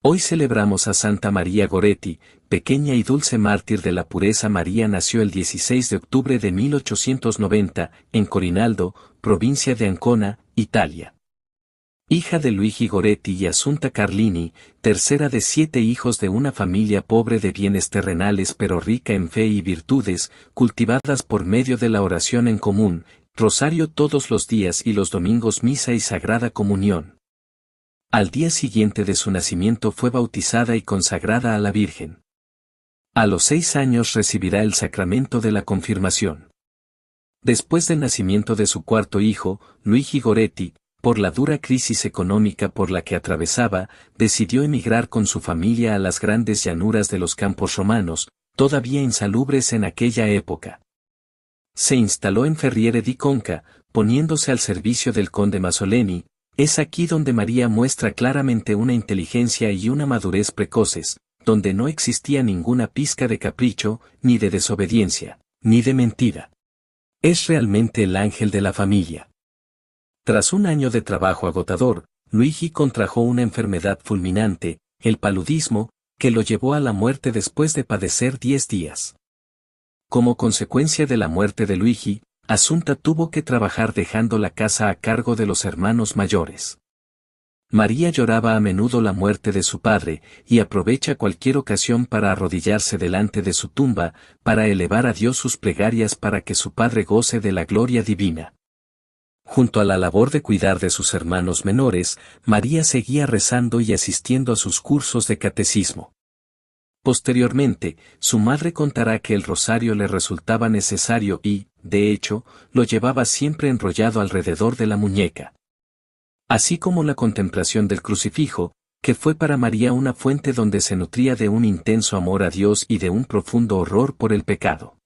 Hoy celebramos a Santa María Goretti, pequeña y dulce mártir de la pureza. María nació el 16 de octubre de 1890, en Corinaldo, provincia de Ancona, Italia. Hija de Luigi Goretti y Assunta Carlini, tercera de 7 hijos de una familia pobre de bienes terrenales pero rica en fe y virtudes, cultivadas por medio de la oración en común, rosario todos los días y los domingos misa y sagrada comunión. Al día siguiente de su nacimiento fue bautizada y consagrada a la Virgen. A los 6 años recibirá el sacramento de la confirmación. Después del nacimiento de su cuarto hijo, Luigi Goretti, por la dura crisis económica por la que atravesaba, decidió emigrar con su familia a las grandes llanuras de los campos romanos, todavía insalubres en aquella época. Se instaló en Ferriere di Conca, poniéndose al servicio del conde Masoleni. Es aquí donde María muestra claramente una inteligencia y una madurez precoces, donde no existía ninguna pizca de capricho, ni de desobediencia, ni de mentira. Es realmente el ángel de la familia. Tras un año de trabajo agotador, Luigi contrajo una enfermedad fulminante, el paludismo, que lo llevó a la muerte después de padecer 10 días. Como consecuencia de la muerte de Luigi, Assunta tuvo que trabajar dejando la casa a cargo de los hermanos mayores. María lloraba a menudo la muerte de su padre, y aprovecha cualquier ocasión para arrodillarse delante de su tumba, para elevar a Dios sus plegarias para que su padre goce de la gloria divina. Junto a la labor de cuidar de sus hermanos menores, María seguía rezando y asistiendo a sus cursos de catecismo. Posteriormente, su madre contará que el rosario le resultaba necesario y, de hecho, lo llevaba siempre enrollado alrededor de la muñeca. Así como la contemplación del crucifijo, que fue para María una fuente donde se nutría de un intenso amor a Dios y de un profundo horror por el pecado.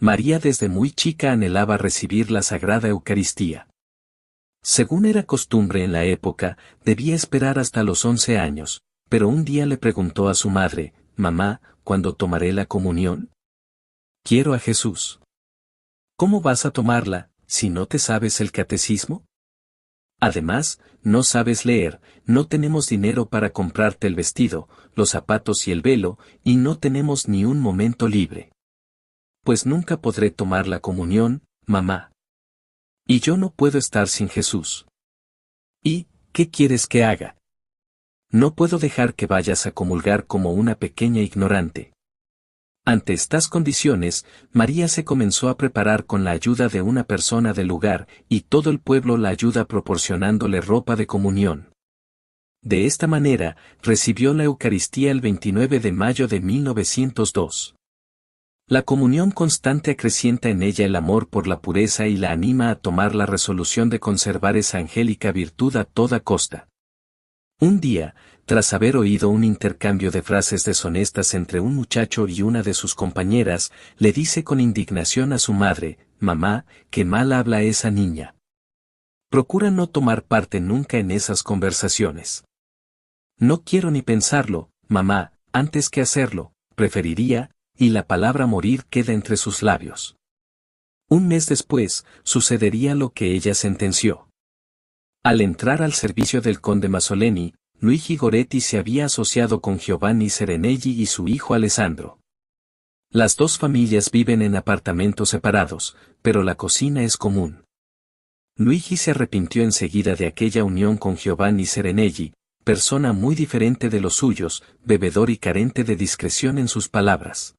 María desde muy chica anhelaba recibir la Sagrada Eucaristía. Según era costumbre en la época, debía esperar hasta los 11 años, pero un día le preguntó a su madre: «Mamá, ¿cuándo tomaré la comunión? Quiero a Jesús». «¿Cómo vas a tomarla, si no te sabes el catecismo? Además, no sabes leer, no tenemos dinero para comprarte el vestido, los zapatos y el velo, y no tenemos ni un momento libre». «Pues nunca podré tomar la comunión, mamá. Y yo no puedo estar sin Jesús». «¿Y qué quieres que haga? No puedo dejar que vayas a comulgar como una pequeña ignorante». Ante estas condiciones, María se comenzó a preparar con la ayuda de una persona del lugar, y todo el pueblo la ayuda proporcionándole ropa de comunión. De esta manera, recibió la Eucaristía el 29 de mayo de 1902. La comunión constante acrecienta en ella el amor por la pureza y la anima a tomar la resolución de conservar esa angélica virtud a toda costa. Un día, tras haber oído un intercambio de frases deshonestas entre un muchacho y una de sus compañeras, le dice con indignación a su madre: «Mamá, qué mal habla esa niña. Procura no tomar parte nunca en esas conversaciones». «No quiero ni pensarlo, mamá, antes que hacerlo, preferiría», y la palabra morir queda entre sus labios. Un mes después, sucedería lo que ella sentenció. Al entrar al servicio del conde Masoleni, Luigi Goretti se había asociado con Giovanni Serenelli y su hijo Alessandro. Las dos familias viven en apartamentos separados, pero la cocina es común. Luigi se arrepintió enseguida de aquella unión con Giovanni Serenelli, persona muy diferente de los suyos, bebedor y carente de discreción en sus palabras.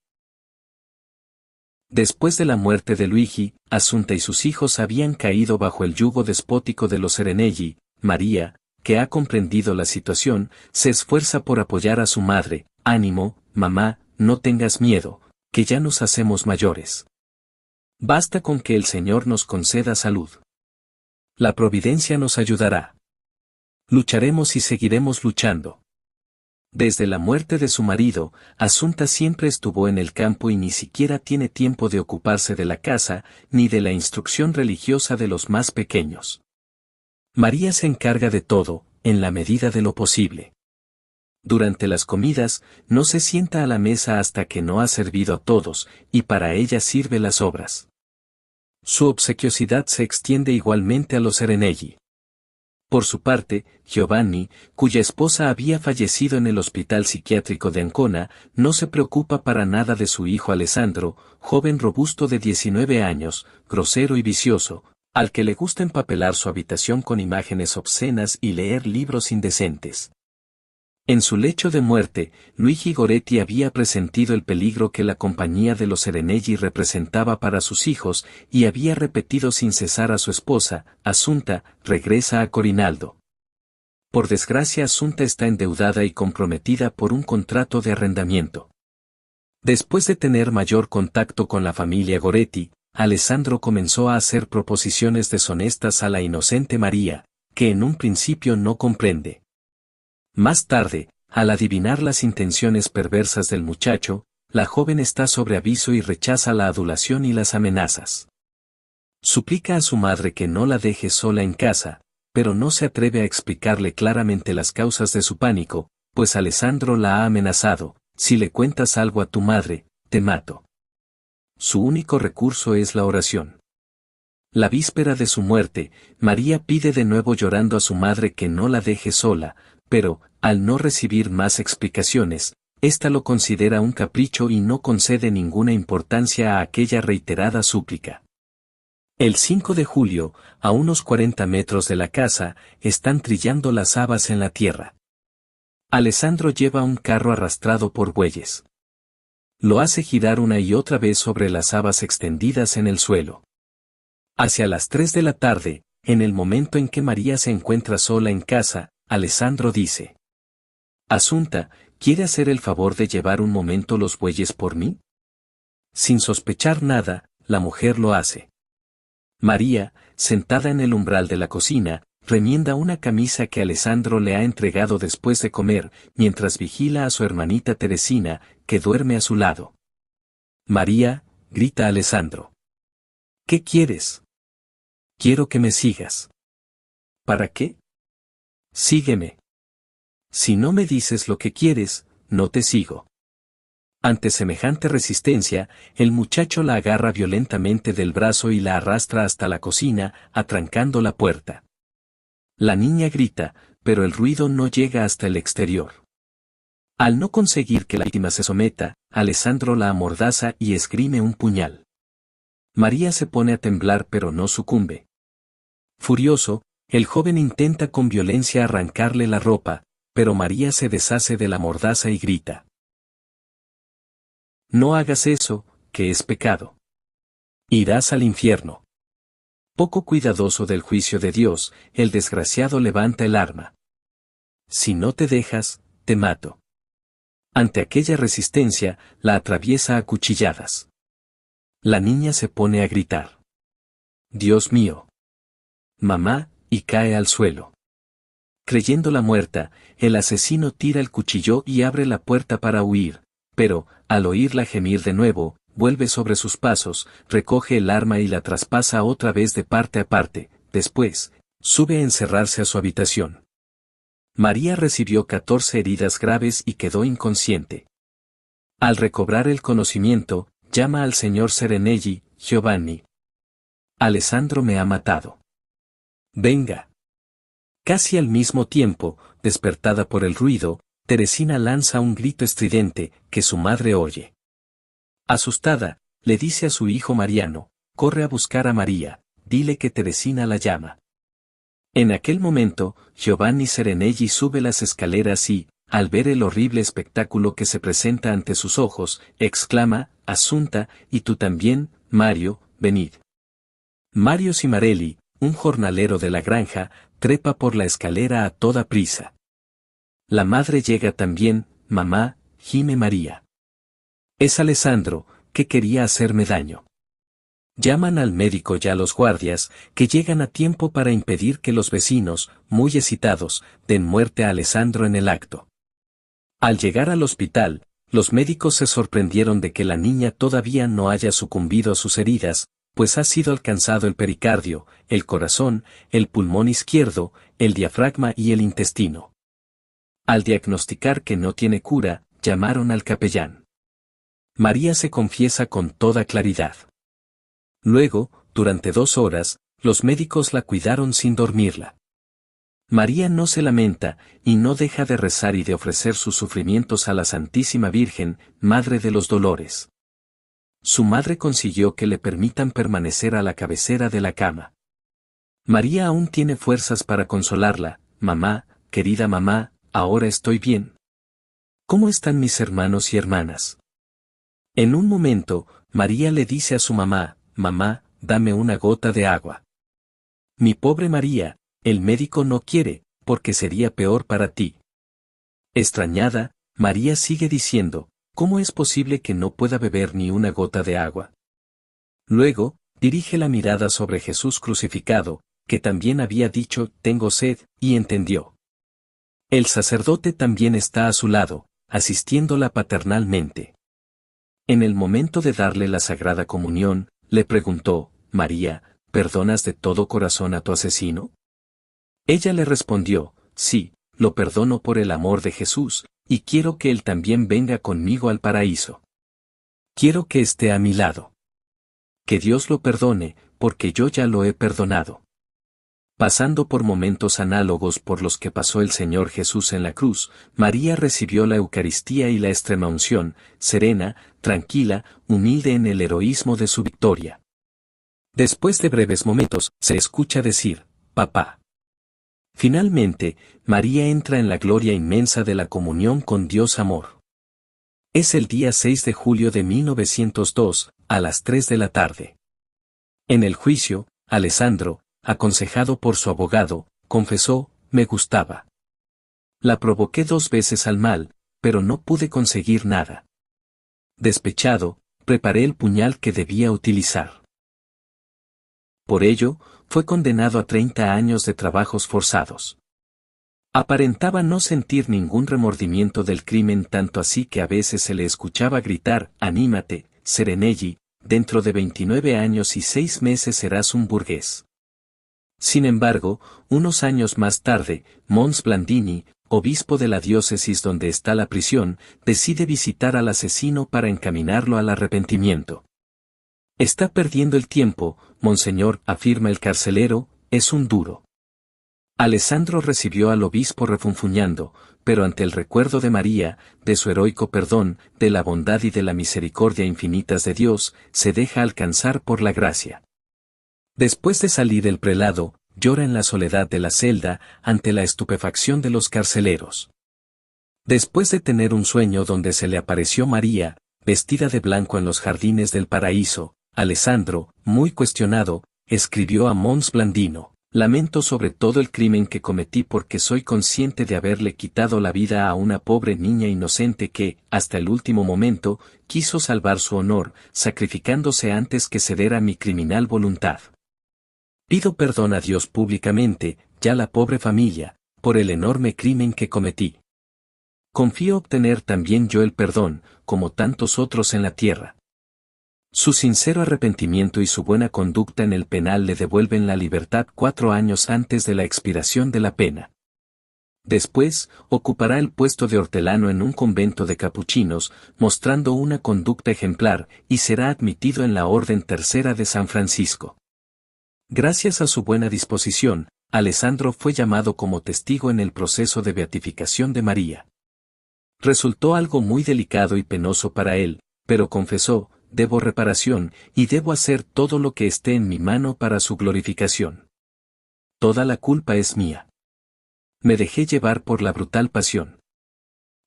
Después de la muerte de Luigi, Assunta y sus hijos habían caído bajo el yugo despótico de los Serenelli. María, que ha comprendido la situación, se esfuerza por apoyar a su madre: «Ánimo, mamá, no tengas miedo, que ya nos hacemos mayores. Basta con que el Señor nos conceda salud. La providencia nos ayudará. Lucharemos y seguiremos luchando». Desde la muerte de su marido, Assunta siempre estuvo en el campo y ni siquiera tiene tiempo de ocuparse de la casa, ni de la instrucción religiosa de los más pequeños. María se encarga de todo, en la medida de lo posible. Durante las comidas, no se sienta a la mesa hasta que no ha servido a todos, y para ella sirve las obras. Su obsequiosidad se extiende igualmente a los Serenelli. Por su parte, Giovanni, cuya esposa había fallecido en el hospital psiquiátrico de Ancona, no se preocupa para nada de su hijo Alessandro, joven robusto de 19 años, grosero y vicioso, al que le gusta empapelar su habitación con imágenes obscenas y leer libros indecentes. En su lecho de muerte, Luigi Goretti había presentido el peligro que la compañía de los Serenelli representaba para sus hijos y había repetido sin cesar a su esposa, Assunta, regresa a Corinaldo. Por desgracia, Assunta está endeudada y comprometida por un contrato de arrendamiento. Después de tener mayor contacto con la familia Goretti, Alessandro comenzó a hacer proposiciones deshonestas a la inocente María, que en un principio no comprende. Más tarde, al adivinar las intenciones perversas del muchacho, la joven está sobre aviso y rechaza la adulación y las amenazas. Suplica a su madre que no la deje sola en casa, pero no se atreve a explicarle claramente las causas de su pánico, pues Alessandro la ha amenazado: si le cuentas algo a tu madre, te mato. Su único recurso es la oración. La víspera de su muerte, María pide de nuevo llorando a su madre que no la deje sola, pero, al no recibir más explicaciones, ésta lo considera un capricho y no concede ninguna importancia a aquella reiterada súplica. El 5 de julio, a unos 40 metros de la casa, están trillando las habas en la tierra. Alessandro lleva un carro arrastrado por bueyes. Lo hace girar una y otra vez sobre las habas extendidas en el suelo. Hacia las 3 de la tarde, en el momento en que María se encuentra sola en casa, Alessandro dice: Assunta, ¿quiere hacer el favor de llevar un momento los bueyes por mí? Sin sospechar nada, la mujer lo hace. María, sentada en el umbral de la cocina, remienda una camisa que Alessandro le ha entregado después de comer, mientras vigila a su hermanita Teresina, que duerme a su lado. María, grita Alessandro. ¿Qué quieres? Quiero que me sigas. ¿Para qué? Sígueme. Si no me dices lo que quieres, no te sigo. Ante semejante resistencia, el muchacho la agarra violentamente del brazo y la arrastra hasta la cocina, atrancando la puerta. La niña grita, pero el ruido no llega hasta el exterior. Al no conseguir que la víctima se someta, Alessandro la amordaza y esgrime un puñal. María se pone a temblar pero no sucumbe. Furioso, el joven intenta con violencia arrancarle la ropa, pero María se deshace de la mordaza y grita: No hagas eso, que es pecado. Irás al infierno. Poco cuidadoso del juicio de Dios, el desgraciado levanta el arma. Si no te dejas, te mato. Ante aquella resistencia, la atraviesa a cuchilladas. La niña se pone a gritar: Dios mío. Mamá, y cae al suelo. Creyéndola muerta, el asesino tira el cuchillo y abre la puerta para huir, pero, al oírla gemir de nuevo, vuelve sobre sus pasos, recoge el arma y la traspasa otra vez de parte a parte. Después, sube a encerrarse a su habitación. María recibió 14 heridas graves y quedó inconsciente. Al recobrar el conocimiento, llama al señor Serenelli: Giovanni. Alessandro me ha matado. Venga. Casi al mismo tiempo, despertada por el ruido, Teresina lanza un grito estridente, que su madre oye. Asustada, le dice a su hijo Mariano: corre a buscar a María, dile que Teresina la llama. En aquel momento, Giovanni Serenelli sube las escaleras y, al ver el horrible espectáculo que se presenta ante sus ojos, exclama: Assunta, y tú también, Mario, venid. Mario Cimarelli, un jornalero de la granja, trepa por la escalera a toda prisa. La madre llega también: mamá, gime María. Es Alessandro, que quería hacerme daño. Llaman al médico y a los guardias, que llegan a tiempo para impedir que los vecinos, muy excitados, den muerte a Alessandro en el acto. Al llegar al hospital, los médicos se sorprendieron de que la niña todavía no haya sucumbido a sus heridas, pues ha sido alcanzado el pericardio, el corazón, el pulmón izquierdo, el diafragma y el intestino. Al diagnosticar que no tiene cura, llamaron al capellán. María se confiesa con toda claridad. Luego, durante 2 horas, los médicos la cuidaron sin dormirla. María no se lamenta, y no deja de rezar y de ofrecer sus sufrimientos a la Santísima Virgen, Madre de los Dolores. Su madre consiguió que le permitan permanecer a la cabecera de la cama. María aún tiene fuerzas para consolarla: mamá, querida mamá, ahora estoy bien. ¿Cómo están mis hermanos y hermanas? En un momento, María le dice a su mamá: mamá, dame una gota de agua. Mi pobre María, el médico no quiere, porque sería peor para ti. Extrañada, María sigue diciendo: ¿cómo es posible que no pueda beber ni una gota de agua? Luego, dirige la mirada sobre Jesús crucificado, que también había dicho: tengo sed, y entendió. El sacerdote también está a su lado, asistiéndola paternalmente. En el momento de darle la Sagrada Comunión, le preguntó: María, ¿perdonas de todo corazón a tu asesino? Ella le respondió: sí, lo perdono por el amor de Jesús, y quiero que él también venga conmigo al paraíso. Quiero que esté a mi lado. Que Dios lo perdone, porque yo ya lo he perdonado. Pasando por momentos análogos por los que pasó el Señor Jesús en la cruz, María recibió la Eucaristía y la extremaunción, serena, tranquila, humilde en el heroísmo de su victoria. Después de breves momentos, se escucha decir: papá. Finalmente, María entra en la gloria inmensa de la comunión con Dios Amor. Es el día 6 de julio de 1902, a las 3 de la tarde. En el juicio, Alessandro, aconsejado por su abogado, confesó: me gustaba. La provoqué 2 veces al mal, pero no pude conseguir nada. Despechado, preparé el puñal que debía utilizar. Por ello, fue condenado a 30 años de trabajos forzados. Aparentaba no sentir ningún remordimiento del crimen, tanto así que a veces se le escuchaba gritar: anímate, Serenelli, dentro de 29 años y 6 meses serás un burgués. Sin embargo, unos años más tarde, Mons Blandini, obispo de la diócesis donde está la prisión, decide visitar al asesino para encaminarlo al arrepentimiento. Está perdiendo el tiempo, monseñor, afirma el carcelero, es un duro. Alessandro recibió al obispo refunfuñando, pero ante el recuerdo de María, de su heroico perdón, de la bondad y de la misericordia infinitas de Dios, se deja alcanzar por la gracia. Después de salir el prelado, llora en la soledad de la celda, ante la estupefacción de los carceleros. Después de tener un sueño donde se le apareció María, vestida de blanco en los jardines del paraíso, Alessandro, muy cuestionado, escribió a Mons Blandino: lamento sobre todo el crimen que cometí, porque soy consciente de haberle quitado la vida a una pobre niña inocente que, hasta el último momento, quiso salvar su honor, sacrificándose antes que ceder a mi criminal voluntad. Pido perdón a Dios públicamente, y a la pobre familia, por el enorme crimen que cometí. Confío obtener también yo el perdón, como tantos otros en la tierra. Su sincero arrepentimiento y su buena conducta en el penal le devuelven la libertad 4 años antes de la expiración de la pena. Después, ocupará el puesto de hortelano en un convento de capuchinos, mostrando una conducta ejemplar, y será admitido en la Orden Tercera de San Francisco. Gracias a su buena disposición, Alessandro fue llamado como testigo en el proceso de beatificación de María. Resultó algo muy delicado y penoso para él, pero confesó: debo reparación, y debo hacer todo lo que esté en mi mano para su glorificación. Toda la culpa es mía. Me dejé llevar por la brutal pasión.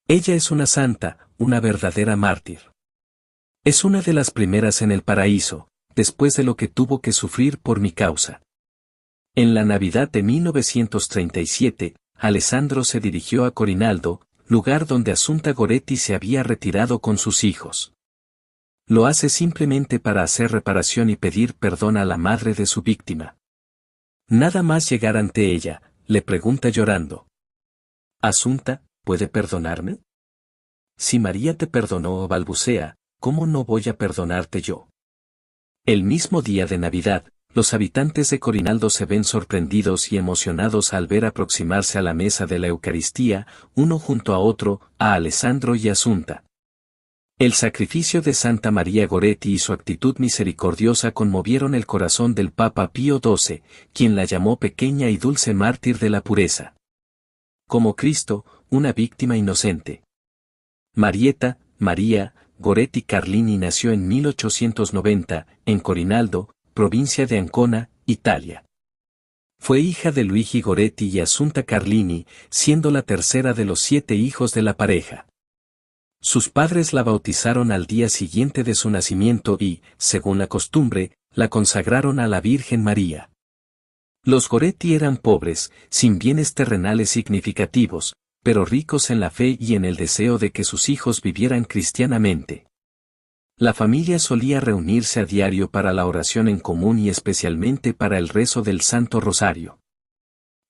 Ella es una santa, una verdadera mártir. Es una de las primeras en el paraíso, después de lo que tuvo que sufrir por mi causa. En la Navidad de 1937, Alessandro se dirigió a Corinaldo, lugar donde Assunta Goretti se había retirado con sus hijos. Lo hace simplemente para hacer reparación y pedir perdón a la madre de su víctima. Nada más llegar ante ella, le pregunta llorando: Assunta, ¿puede perdonarme? Si María te perdonó, balbucea, ¿cómo no voy a perdonarte yo? El mismo día de Navidad, los habitantes de Corinaldo se ven sorprendidos y emocionados al ver aproximarse a la mesa de la Eucaristía, uno junto a otro, a Alessandro y Assunta. El sacrificio de Santa María Goretti y su actitud misericordiosa conmovieron el corazón del Papa Pío XII, quien la llamó pequeña y dulce mártir de la pureza. Como Cristo, una víctima inocente. Marietta, María, Goretti Carlini nació en 1890, en Corinaldo, provincia de Ancona, Italia. Fue hija de Luigi Goretti y Assunta Carlini, siendo la tercera de los 7 hijos de la pareja. Sus padres la bautizaron al día siguiente de su nacimiento y, según la costumbre, la consagraron a la Virgen María. Los Goretti eran pobres, sin bienes terrenales significativos, pero ricos en la fe y en el deseo de que sus hijos vivieran cristianamente. La familia solía reunirse a diario para la oración en común y especialmente para el rezo del Santo Rosario.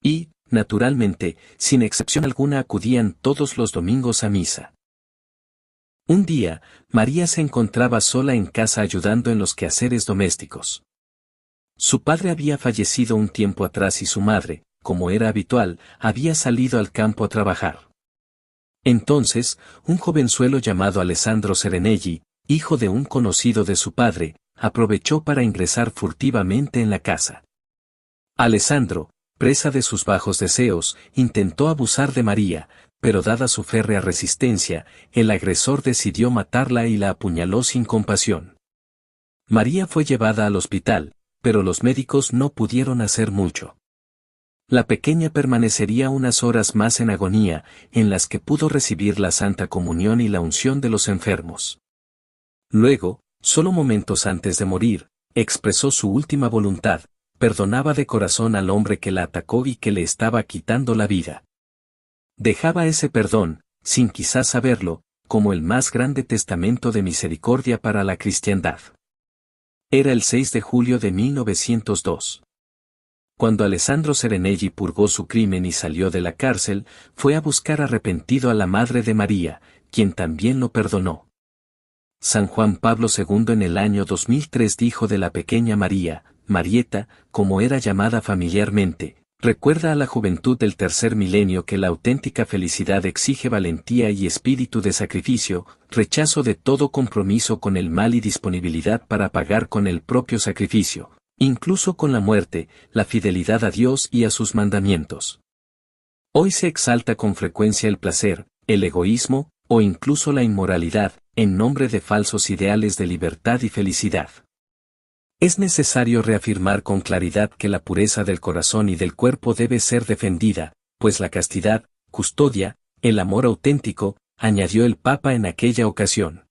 Y, naturalmente, sin excepción alguna acudían todos los domingos a misa. Un día, María se encontraba sola en casa ayudando en los quehaceres domésticos. Su padre había fallecido un tiempo atrás y su madre, como era habitual, había salido al campo a trabajar. Entonces, un jovenzuelo llamado Alessandro Serenelli, hijo de un conocido de su padre, aprovechó para ingresar furtivamente en la casa. Alessandro, presa de sus bajos deseos, intentó abusar de María, pero dada su férrea resistencia, el agresor decidió matarla y la apuñaló sin compasión. María fue llevada al hospital, pero los médicos no pudieron hacer mucho. La pequeña permanecería unas horas más en agonía, en las que pudo recibir la Santa Comunión y la unción de los enfermos. Luego, solo momentos antes de morir, expresó su última voluntad: perdonaba de corazón al hombre que la atacó y que le estaba quitando la vida. Dejaba ese perdón, sin quizás saberlo, como el más grande testamento de misericordia para la cristiandad. Era el 6 de julio de 1902. Cuando Alessandro Serenelli purgó su crimen y salió de la cárcel, fue a buscar arrepentido a la Madre de María, quien también lo perdonó. San Juan Pablo II en el año 2003 dijo de la pequeña María, Marietta, como era llamada familiarmente: recuerda a la juventud del tercer milenio que la auténtica felicidad exige valentía y espíritu de sacrificio, rechazo de todo compromiso con el mal y disponibilidad para pagar con el propio sacrificio, incluso con la muerte, la fidelidad a Dios y a sus mandamientos. Hoy se exalta con frecuencia el placer, el egoísmo, o incluso la inmoralidad, en nombre de falsos ideales de libertad y felicidad. Es necesario reafirmar con claridad que la pureza del corazón y del cuerpo debe ser defendida, pues la castidad, custodia, el amor auténtico, añadió el Papa en aquella ocasión.